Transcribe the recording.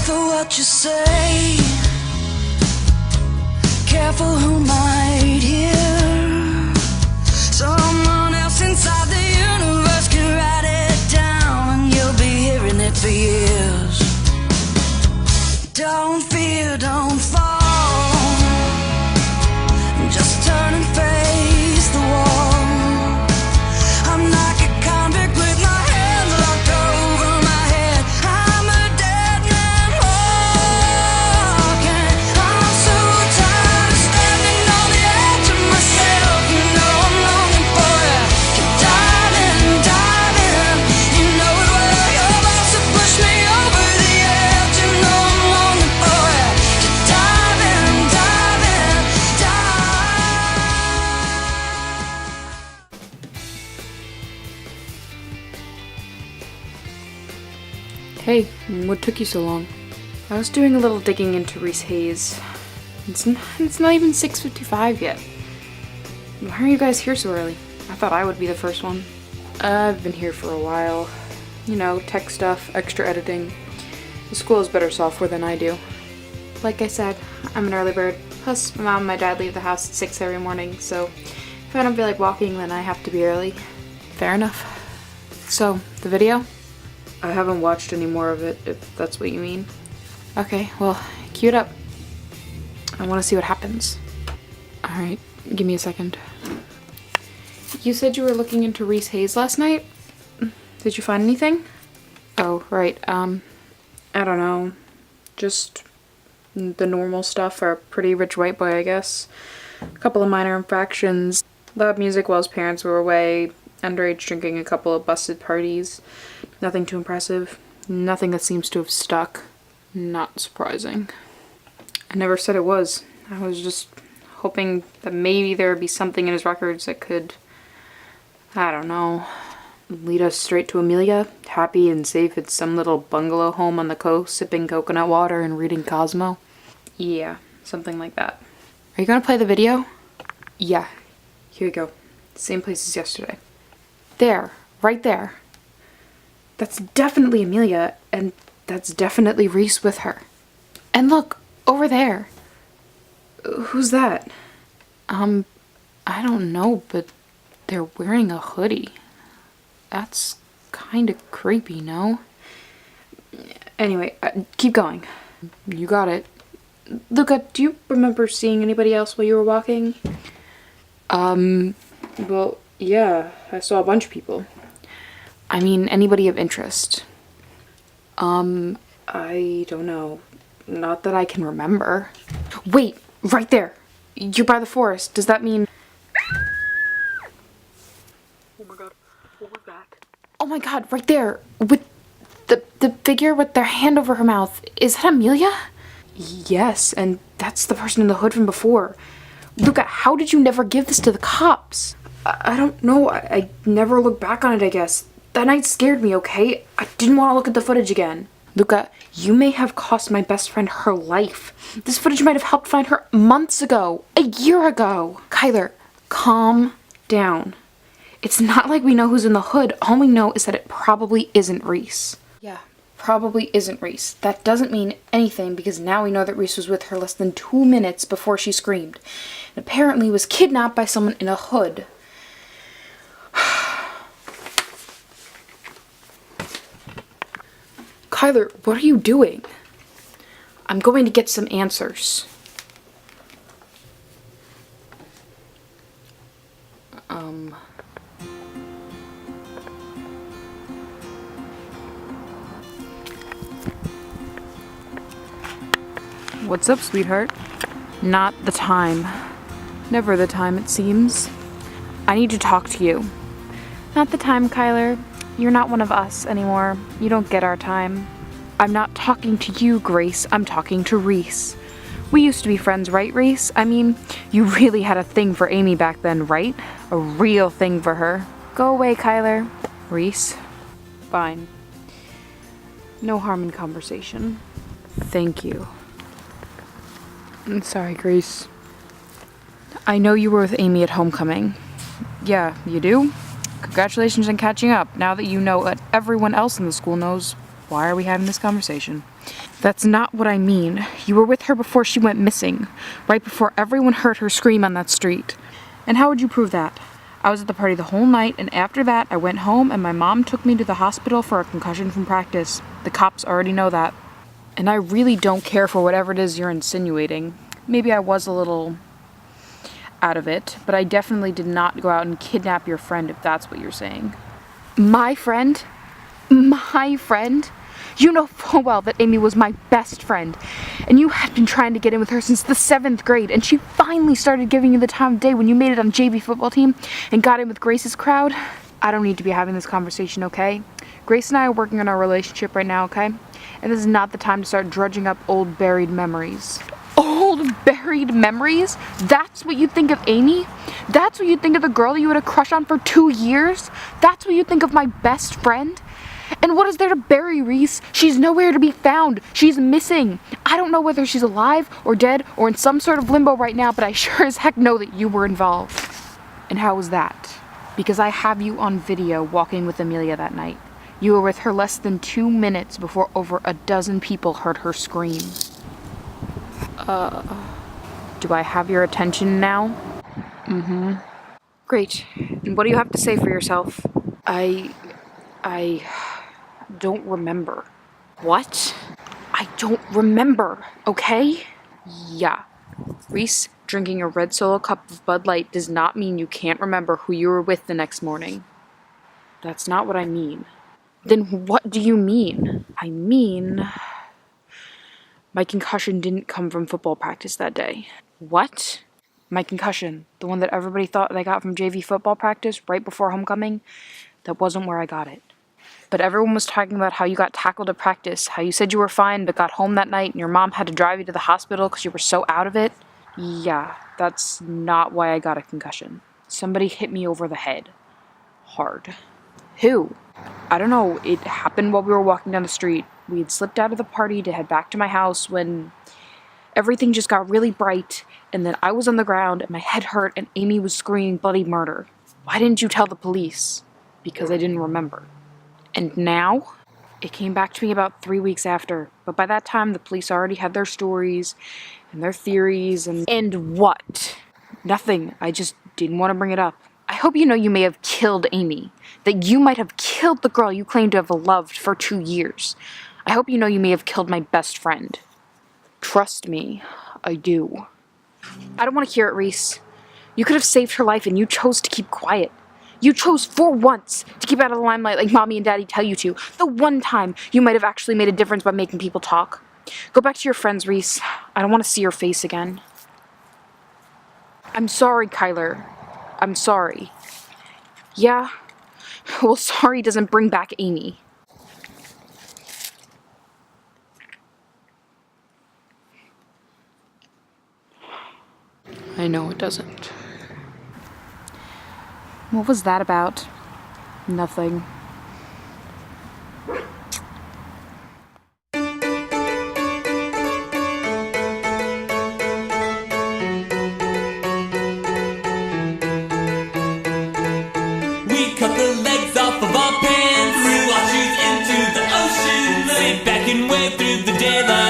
Careful what you say, careful who might hear. Someone else inside the universe can write it down, and you'll be hearing it for years. Don't fear, don't fall, just turn and face the wall. I'm like a convict with my hands locked over my head. I'm a dead man walking. I'm so tired of standing on the edge of myself. You know I'm longing for you. Keep diving, diving. You know it well. You're about to push me over the edge. You know I'm longing for you. Keep diving, diving, dive. Hey, what took you so long? I was doing a little digging into Reese Hayes. It's not even 6:55 yet. Why are you guys here so early? I thought I would be the first one. I've been here for a while. You know, tech stuff, extra editing. The school has better software than I do. Like I said, I'm an early bird. Plus, my mom and my dad leave the house at 6 every morning, so if I don't feel like walking, then I have to be early. Fair enough. So, the video? I haven't watched any more of it, if that's what you mean. Okay, well, cue it up. I want to see what happens. Alright, give me a second. You said you were looking into Reese Hayes last night? Did you find anything? Oh, right, I don't know. Just the normal stuff for a pretty rich white boy, I guess. A couple of minor infractions. Loud music while his parents were away. Underage drinking, a couple of busted parties. Nothing too impressive. Nothing that seems to have stuck. Not surprising. I never said it was. I was just hoping that maybe there would be something in his records that could, I don't know, lead us straight to Amelia, happy and safe at some little bungalow home on the coast, sipping coconut water and reading Cosmo. Yeah, something like that. Are you gonna play the video? Yeah. Here you go. Same place as yesterday. There. Right there. That's definitely Amelia, and that's definitely Reese with her. And look, over there. Who's that? I don't know, but they're wearing a hoodie. That's kind of creepy, no? Anyway, keep going. You got it. Luca, do you remember seeing anybody else while you were walking? Well, yeah, I saw a bunch of people. I mean, anybody of interest. I don't know. Not that I can remember. Wait, right there. You're by the forest. Does that mean... Oh my god, what was that? Oh my god, right there. With the figure with their hand over her mouth. Is that Amelia? Yes, and that's the person in the hood from before. Luca, how did you never give this to the cops? I don't know. I never looked back on it, I guess. That night scared me, okay? I didn't want to look at the footage again. Luca, you may have cost my best friend her life. This footage might have helped find her months ago. A year ago. Kyler, calm down. It's not like we know who's in the hood. All we know is that it probably isn't Reese. Yeah, probably isn't Reese. That doesn't mean anything because now we know that Reese was with her less than 2 minutes before she screamed. And apparently was kidnapped by someone in a hood. Kyler, what are you doing? I'm going to get some answers. What's up, sweetheart? Not the time. Never the time, it seems. I need to talk to you. Not the time, Kyler. You're not one of us anymore. You don't get our time. I'm not talking to you, Grace. I'm talking to Reese. We used to be friends, right, Reese? I mean, you really had a thing for Amy back then, right? A real thing for her. Go away, Kyler. Reese? Fine. No harm in conversation. Thank you. I'm sorry, Grace. I know you were with Amy at homecoming. Yeah, you do? Congratulations on catching up. Now that you know what everyone else in the school knows, why are we having this conversation? That's not what I mean. You were with her before she went missing, right before everyone heard her scream on that street. And how would you prove that? I was at the party the whole night, and after that, I went home and my mom took me to the hospital for a concussion from practice. The cops already know that. And I really don't care for whatever it is you're insinuating. Maybe I was a little out of it, but I definitely did not go out and kidnap your friend if that's what you're saying. My friend? My friend? You know full well that Amy was my best friend, and you had been trying to get in with her since the 7th grade, and she finally started giving you the time of day when you made it on JV football team and got in with Grace's crowd. I don't need to be having this conversation, okay? Grace and I are working on our relationship right now, okay? And this is not the time to start drudging up old buried memories. Old buried memories? That's what you think of Amy? That's what you think of the girl that you had a crush on for 2 years? That's what you think of my best friend? And what is there to bury, Reese? She's nowhere to be found. She's missing. I don't know whether she's alive or dead or in some sort of limbo right now, but I sure as heck know that you were involved. And how was that? Because I have you on video walking with Amelia that night. You were with her less than 2 minutes before over a dozen people heard her scream. Do I have your attention now? Mm-hmm. Great. And what do you have to say for yourself? I don't remember. What? I don't remember, okay? Yeah. Reese, drinking a red Solo cup of Bud Light does not mean you can't remember who you were with the next morning. That's not what I mean. Then what do you mean? I mean, my concussion didn't come from football practice that day. What? My concussion, the one that everybody thought I got from JV football practice right before homecoming, that wasn't where I got it. But everyone was talking about how you got tackled at practice, how you said you were fine but got home that night and your mom had to drive you to the hospital because you were so out of it. Yeah, that's not why I got a concussion. Somebody hit me over the head. Hard. Who? I don't know. It happened while we were walking down the street. We had slipped out of the party to head back to my house when everything just got really bright, and then I was on the ground and my head hurt and Amy was screaming bloody murder. Why didn't you tell the police? Because I didn't remember. And now? It came back to me about 3 weeks after, but by that time the police already had their stories and their theories and... And what? Nothing. I just didn't want to bring it up. I hope you know you may have killed Amy. That you might have killed the girl you claimed to have loved for 2 years. I hope you know you may have killed my best friend. Trust me, I do. I don't want to hear it, Reese. You could have saved her life and you chose to keep quiet. You chose for once to keep out of the limelight like mommy and daddy tell you to. The one time you might have actually made a difference by making people talk. Go back to your friends, Reese. I don't want to see your face again. I'm sorry, Kyler. I'm sorry. Yeah? Well, sorry doesn't bring back Amy. I know it doesn't. What was that about? Nothing. We cut the legs off of our pants, threw our shoes into the ocean, laid back and waved through the daylight.